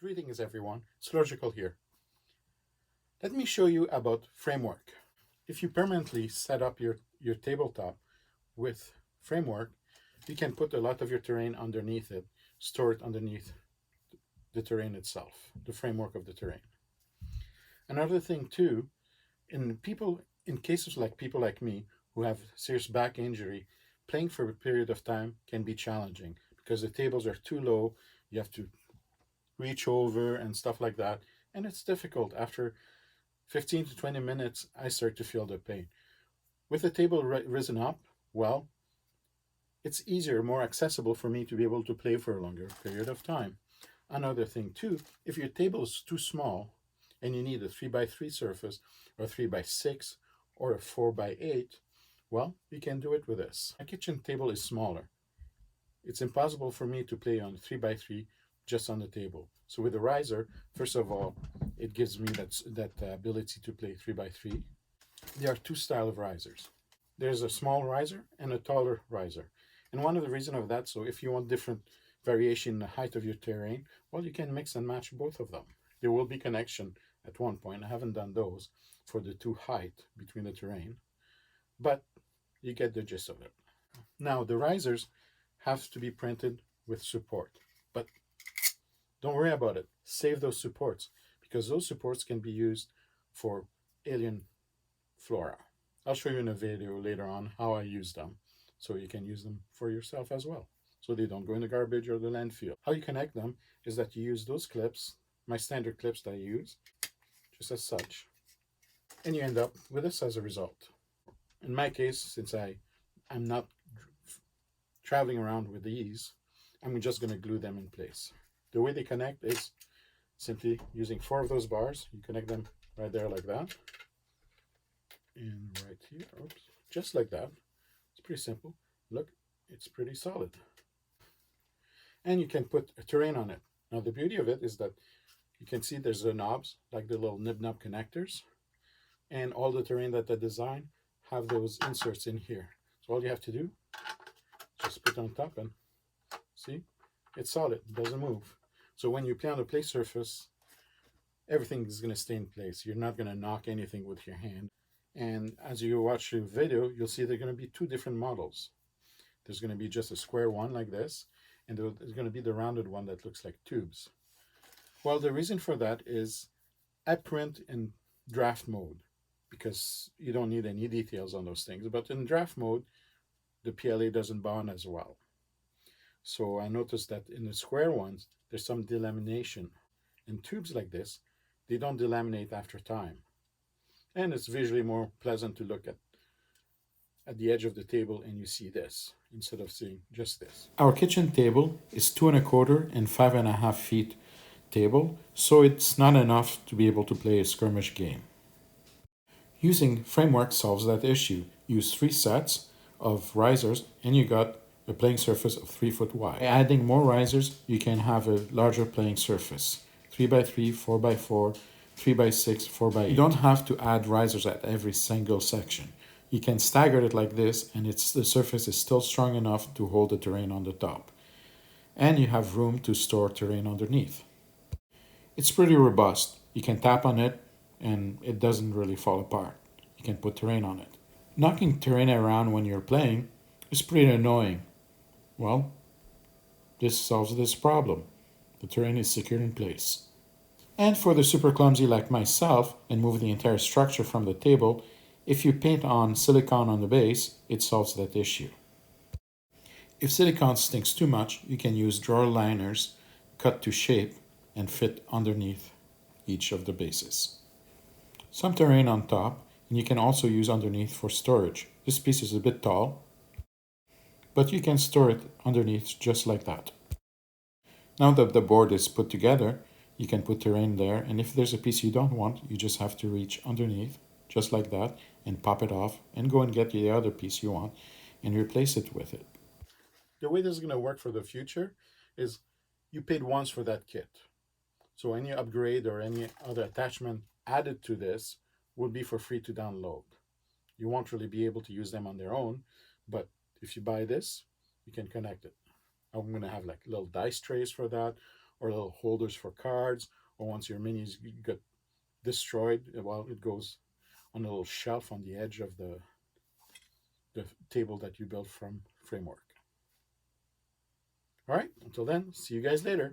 Greetings everyone, it's Logical here. Let me show you about framework. If you permanently set up your tabletop with framework, you can put a lot of your terrain underneath it, store it underneath the terrain itself, the framework of the terrain. Another thing too, in cases like people like me who have serious back injury, playing for a period of time can be challenging because the tables are too low, you have to reach over and stuff like that, and it's difficult. After 15 to 20 minutes, I start to feel the pain. With the table risen up, well, it's easier, more accessible for me to be able to play for a longer period of time. Another thing too, if your table is too small and you need a 3x3 surface or 3x6 or a 4x8, well, you can do it with this. My kitchen table is smaller. It's impossible for me to play on 3x3 just on the table. So with the riser, first of all, it gives me that ability to play 3x3. There are two styles of risers. There's a small riser and a taller riser. And one of the reasons of that, so if you want different variation in the height of your terrain, well, you can mix and match both of them. There will be connection at one point. I haven't done those for the two height between the terrain, but you get the gist of it. Now, the risers have to be printed with support, but don't worry about it. Save those supports because those supports can be used for alien flora. I'll show you in a video later on how I use them so you can use them for yourself as well so they don't go in the garbage or the landfill. How you connect them is that you use those clips, my standard clips that I use, just as such, and you end up with this as a result. In my case, since I'm not traveling around with these, I'm just going to glue them in place. The way they connect is simply using 4 of those bars. You connect them right there like that. And right here, oops, just like that. It's pretty simple. Look, it's pretty solid. And you can put a terrain on it. Now the beauty of it is that you can see there's the knobs, like the little nib-nub connectors. And all the terrain that I design have those inserts in here. So all you have to do, just put it on top and see, it's solid, it doesn't move. So when you play on the play surface, everything is going to stay in place. You're not going to knock anything with your hand. And as you watch the video, you'll see there are going to be 2 different models. There's going to be just a square one like this, and there's going to be the rounded one that looks like tubes. Well, the reason for that is I print in draft mode because you don't need any details on those things. But in draft mode, the PLA doesn't bond as well. So I noticed that in the square ones, there's some delamination. In tubes like this, they don't delaminate after time. And it's visually more pleasant to look at the edge of the table and you see this instead of seeing just this. Our kitchen table is 2 1/4 and 5.5 feet table, so it's not enough to be able to play a skirmish game. Using framework solves that issue. Use 3 sets of risers and you got a playing surface of 3 foot wide. By adding more risers, you can have a larger playing surface. 3x3, 4x4, 3x6, 4x8. You don't have to add risers at every single section. You can stagger it like this and the surface is still strong enough to hold the terrain on the top. And you have room to store terrain underneath. It's pretty robust. You can tap on it and it doesn't really fall apart. You can put terrain on it. Knocking terrain around when you're playing is pretty annoying. Well, this solves this problem. The terrain is secured in place. And for the super clumsy like myself and move the entire structure from the table, if you paint on silicone on the base, it solves that issue. If silicone stinks too much, you can use drawer liners cut to shape and fit underneath each of the bases. Some terrain on top, and you can also use underneath for storage. This piece is a bit tall, but you can store it underneath just like that. Now that the board is put together, you can put terrain there, and if there's a piece you don't want, you just have to reach underneath, just like that, and pop it off, and go and get the other piece you want, and replace it with it. The way this is going to work for the future is you paid once for that kit. So any upgrade or any other attachment added to this will be for free to download. You won't really be able to use them on their own, but if you buy this, you can connect it. I'm going to have like little dice trays for that, or little holders for cards, or once your minis get destroyed, well, it goes on a little shelf on the edge of the table that you built from framework. All right, until then, see you guys later.